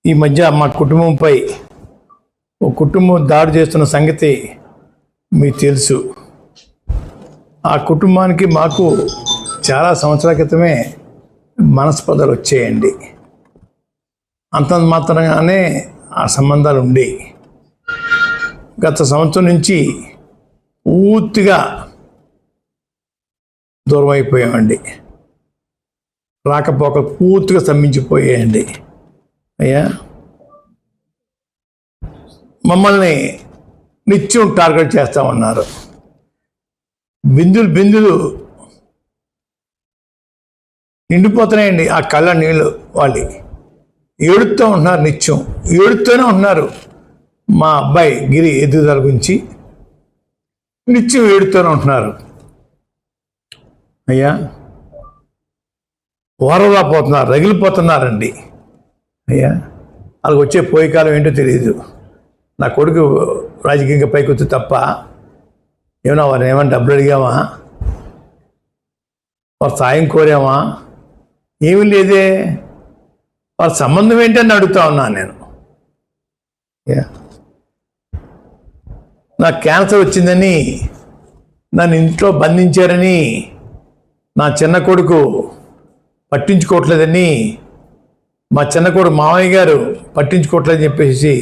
ఈ మధ్య మా కుటుంబంపై ఓ కుటుంబం దాడి చేస్తున్న సంగతి మీకు తెలుసు. ఆ కుటుంబానికి మాకు చాలా సంవత్సరాల క్రితమే మనస్పర్ధలు వచ్చేయండి. అంత మాత్రంగానే ఆ సంబంధాలు ఉండేవి. గత సంవత్సరం నుంచి పూర్తిగా దూరం అయిపోయామండి. రాకపోకలు పూర్తిగా స్తంభించిపోయాయండి. అయ్యా, మమ్మల్ని నిత్యం టార్గెట్ చేస్తూ ఉన్నారు. బిందులు నిండిపోతున్నాయండి ఆ కళ్ళ నీళ్ళు. వాళ్ళు ఏడుస్తూ ఉంటున్నారు, నిత్యం ఏడుస్తూనే ఉంటున్నారు. మా అబ్బాయి గిరి ఎదుగుదల గురించి నిత్యం ఏడుస్తూనే ఉంటున్నారు. అయ్యా, ఓరలా పోతున్నారు, రగిలిపోతున్నారండి. అయ్యా, వాళ్ళకి వచ్చే పోయే కాలం ఏంటో తెలియదు. నా కొడుకు రాజకీయంగా పైకి వచ్చి తప్ప ఏమన్నా వారిని ఏమైనా డబ్బులు అడిగామా, వారు సాయం కోరామా? ఏమీ లేదే. వారి సంబంధం ఏంటని అడుగుతా ఉన్నాను నేను. నాకు క్యాన్సర్ వచ్చిందని నన్ను ఇంట్లో బంధించారని నా చిన్న కొడుకు పట్టించుకోవట్లేదని, మా చిన్న కొడుకు మామయ్య గారు పట్టించుకోవట్లేదని చెప్పేసి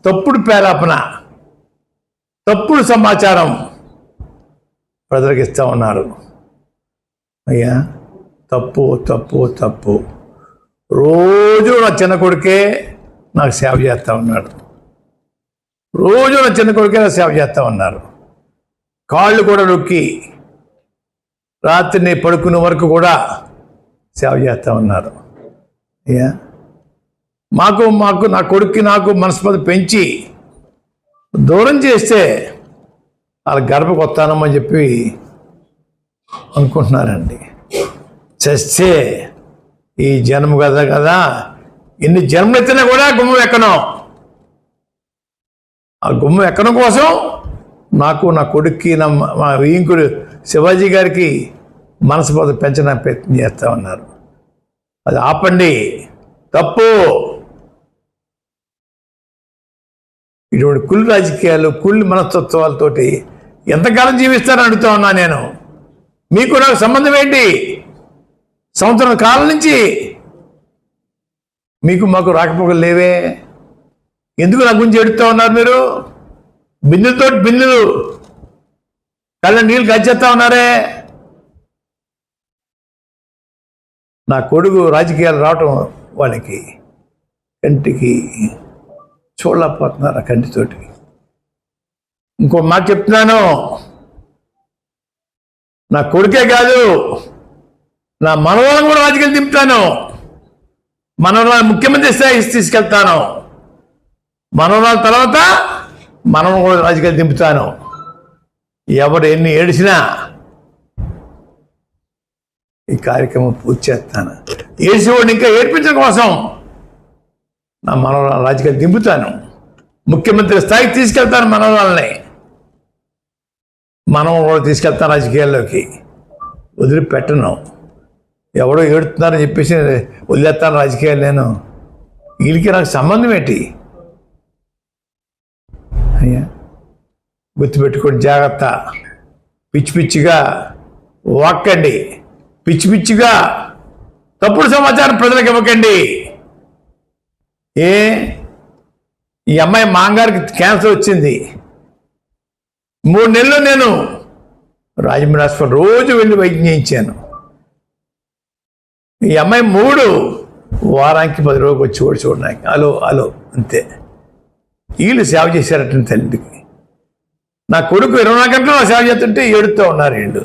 తప్పుడు పేలాపన, తప్పుడు సమాచారం ప్రజలకు ఇస్తూ ఉన్నారు. అయ్యా, తప్పు తప్పు తప్పు. రోజు నా చిన్న కొడుకే నాకు సేవ చేస్తూ ఉన్నాడు. రోజు నా చిన్న కొడుకే నాకు సేవ చేస్తూ ఉన్నారు. కాళ్ళు కూడా నొక్కి రాత్రిని పడుకునే వరకు కూడా సేవ చేస్తూ ఉన్నారు. అయ్యా, మాకు నా కొడుక్కి నాకు మనస్పర్ధ పెంచి దూరం చేస్తే వాళ్ళ గర్భకు వస్తానమ్మని చెప్పి అనుకుంటున్నారండి. చస్తే ఈ జన్మ కదా ఎన్ని జన్మలు ఎత్తినా కూడా గుమ్మం ఎక్కను. ఆ గుమ్మం ఎక్కడం కోసం నాకు, నా కొడుక్కి, మా వీంకుడు శివాజీ గారికి మనస్పర్ధ పెంచడానికి ప్రయత్నం చేస్తూ ఉన్నారు. అది ఆపండి, తప్పు. ఇటువంటి కుళ్ళు రాజకీయాలు, కుళ్ళు మనస్తత్వాలతోటి ఎంతకాలం జీవిస్తారని అడుగుతా ఉన్నా నేను. మీకు నాకు సంబంధం ఏంటి? సంవత్సరం కాలం నుంచి మీకు మాకు రాకపోకలు లేవే. ఎందుకు నా గురించి ఎడుతూ ఉన్నారు మీరు? బిందులు కళ్ళ నీళ్ళు గచ్చేస్తా ఉన్నారే. నా కొడుకు రాజకీయాలు రావటం వాళ్ళకి కంటికి చూడలేకపోతున్నారు, ఆ కంటితోటి. ఇంకో మాట చెప్తున్నాను, నా కొడుకే కాదు, నా మనవరాలను కూడా రాజకీయాలు దింపుతాను. మనవరాలు ముఖ్యమంత్రి స్థాయి తీసుకెళ్తాను. మనవరాల తర్వాత మనవరాలు కూడా రాజకీయాలు దింపుతాను. ఎవరు ఎన్ని ఏడిసినా ఈ కార్యక్రమం పూర్తి చేస్తాను. ఏడ్చేవాడిని ఇంకా ఏడ్పించడం కోసం నా మనవరాలు రాజకీయాలు దింపుతాను. ముఖ్యమంత్రి స్థాయికి తీసుకెళ్తాను. మనవరాలని కూడా తీసుకెళ్తాను రాజకీయాల్లోకి. వదిలిపెట్టను. ఎవడో ఏడుతున్నారని చెప్పేసి వదిలేస్తాను రాజకీయాలు నేను. వీళ్ళకి నాకు సంబంధం ఏంటి? అయ్యా, గుర్తుపెట్టుకోండి, జాగ్రత్త. పిచ్చిగా వాక్కండి, పిచ్చిగా తప్పుడు సమాచారం ప్రజలకు ఇవ్వకండి. ఈ అమ్మాయి మాంగారికి క్యాన్సర్ వచ్చింది. 3 నెలలు నేను రాజమండ్రి హాస్పిటల్ రోజు వెళ్ళి వైద్యం చేయించాను. ఈ అమ్మాయి 3 వారానికి 10 రోజులు వచ్చి కూడా చూడడానికి అలో అంతే. వీళ్ళు సేవ చేశారట తల్లికి. నా కొడుకు 24 గంటలు సేవ చేస్తుంటే ఏడుతూ ఉన్నారు వీళ్ళు.